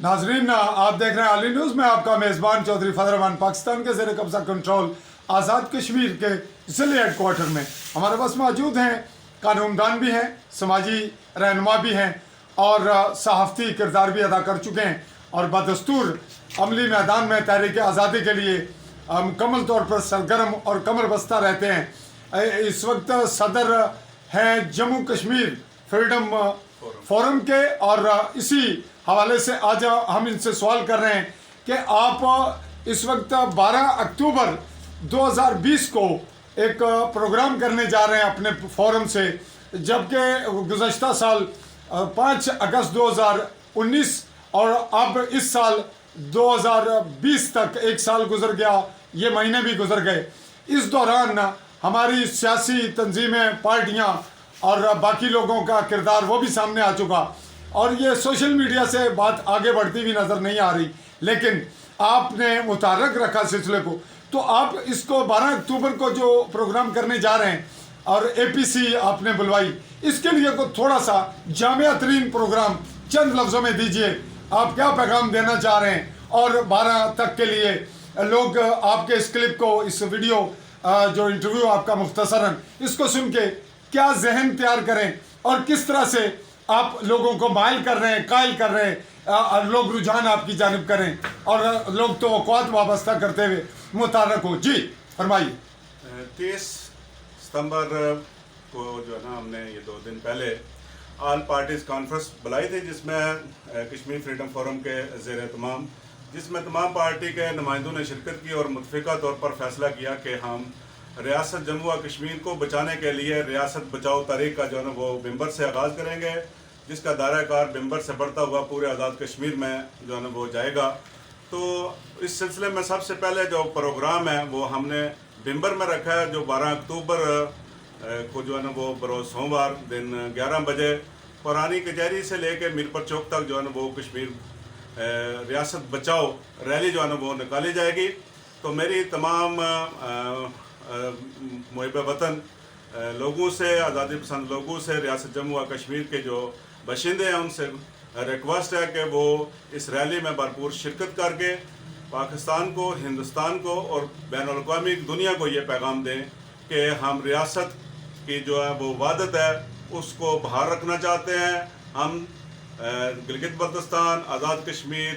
ناظرین، آپ دیکھ رہے ہیں عالی نیوز میں آپ کا میزبان چودھری فریڈم پاکستان کے زیر قبضہ کنٹرول آزاد کشمیر کے ضلع ہیڈ کوارٹر میں ہمارے پاس موجود ہیں۔ قانون دان بھی ہیں، سماجی رہنما بھی ہیں اور صحافتی کردار بھی ادا کر چکے ہیں، اور بدستور عملی میدان میں تحریک آزادی کے لیے مکمل طور پر سرگرم اور کمر بستہ رہتے ہیں۔ اس وقت صدر ہیں جموں کشمیر فریڈم فورم کے، اور اسی حوالے سے آج ہم ان سے سوال کر رہے ہیں کہ آپ اس وقت 12 اکتوبر 2020 کو ایک پروگرام کرنے جا رہے ہیں اپنے فورم سے، جبکہ گزشتہ سال 5 اگست 2019 اور اب اس سال 2020 تک ایک سال گزر گیا، یہ مہینے بھی گزر گئے۔ اس دوران ہماری سیاسی تنظیمیں، پارٹیاں اور باقی لوگوں کا کردار وہ بھی سامنے آ چکا، اور یہ سوشل میڈیا سے بات آگے بڑھتی بھی نظر نہیں آ رہی، لیکن آپ نے متحرک رکھا سلسلے کو۔ تو آپ اس کو 12 اکتوبر کو جو پروگرام کرنے جا رہے ہیں اور اے پی سی آپ نے بلوائی، اس کے لیے کوئی تھوڑا سا جامع ترین پروگرام چند لفظوں میں دیجئے، آپ کیا پیغام دینا چاہ رہے ہیں، اور 12 تک کے لیے لوگ آپ کے اس کلپ کو، اس ویڈیو جو انٹرویو آپ کا مختصراً، اس کو سن کے کیا ذہن تیار کریں، اور کس طرح سے آپ لوگوں کو مائل کر رہے ہیں، قائل کر رہے ہیں، اور لوگ رجحان آپ کی جانب کریں اور لوگ توقعات وابستہ کرتے ہوئے متحرک ہو۔ جی فرمائیے۔ 30 ستمبر کو جو ہے نا، ہم نے یہ 2 دن پہلے آل پارٹیز کانفرنس بلائی تھی، جس میں کشمیر فریڈم فورم کے زیر اہتمام، جس میں تمام پارٹی کے نمائندوں نے شرکت کی اور متفقہ طور پر فیصلہ کیا کہ ہم ریاست جموں و کشمیر کو بچانے کے لیے ریاست بچاؤ تحریک کا جو ہے نا وہ بمبر سے آغاز کریں گے، جس کا دائرہ کار بمبر سے بڑھتا ہوا پورے آزاد کشمیر میں جو ہے نا وہ جائے گا۔ تو اس سلسلے میں سب سے پہلے جو پروگرام ہے وہ ہم نے بمبر میں رکھا ہے، جو 12 اکتوبر کو جو ہے نا وہ بروز سوموار دن 11 بجے پرانی کچہری سے لے کے میرپور چوک تک جو ہے نا وہ کشمیر ریاست بچاؤ ریلی جو ہے نا وہ نکالی جائے گی۔ تو میری تمام محب وطن لوگوں سے، آزادی پسند لوگوں سے، ریاست جموں و کشمیر کے جو باشندے ہیں، ان سے ریکویسٹ ہے کہ وہ اس ریلی میں بھرپور شرکت کر کے پاکستان کو، ہندوستان کو اور بین الاقوامی دنیا کو یہ پیغام دیں کہ ہم ریاست کی جو ہے وہ وحدت ہے اس کو بحال رکھنا چاہتے ہیں۔ ہم گلگت بلتستان، آزاد کشمیر،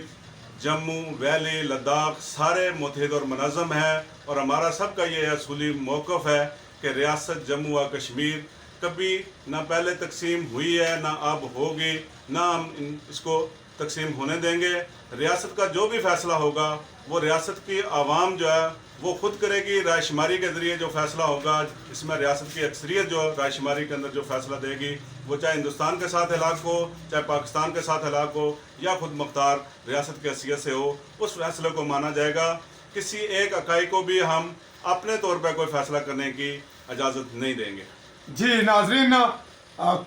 جموں، ویلی، لداخ سارے متحد اور منظم ہیں، اور ہمارا سب کا یہ اصولی موقف ہے کہ ریاست جموں و کشمیر کبھی نہ پہلے تقسیم ہوئی ہے، نہ اب ہوگی، نہ ہم اس کو تقسیم ہونے دیں گے۔ ریاست کا جو بھی فیصلہ ہوگا وہ ریاست کی عوام جو ہے وہ خود کرے گی، رائے شماری کے ذریعے جو فیصلہ ہوگا، اس میں ریاست کی اکثریت جو رائے شماری کے اندر جو فیصلہ دے گی، وہ چاہے ہندوستان کے ساتھ ہلاک ہو، چاہے پاکستان کے ساتھ ہلاک ہو، یا خود مختار ریاست کی حیثیت سے ہو، اس فیصلے کو مانا جائے گا۔ کسی ایک اکائی کو بھی ہم اپنے طور پہ کوئی فیصلہ کرنے کی اجازت نہیں دیں گے۔ جی ناظرین،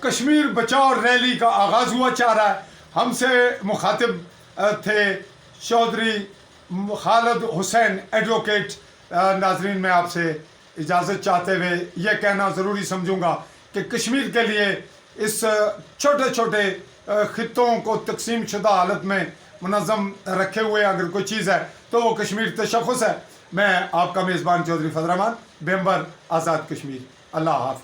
کشمیر بچاؤ ریلی کا آغاز ہوا چاہ رہا ہے۔ ہم سے مخاطب تھے چودھری خالد حسین ایڈوکیٹ۔ ناظرین، میں آپ سے اجازت چاہتے ہوئے یہ کہنا ضروری سمجھوں گا کہ کشمیر کے لیے اس چھوٹے چھوٹے خطوں کو تقسیم شدہ حالت میں منظم رکھے ہوئے اگر کوئی چیز ہے تو وہ کشمیر تشخص ہے۔ میں آپ کا میزبان چودھری فریڈم، بمبر آزاد کشمیر۔ اللہ حافظ۔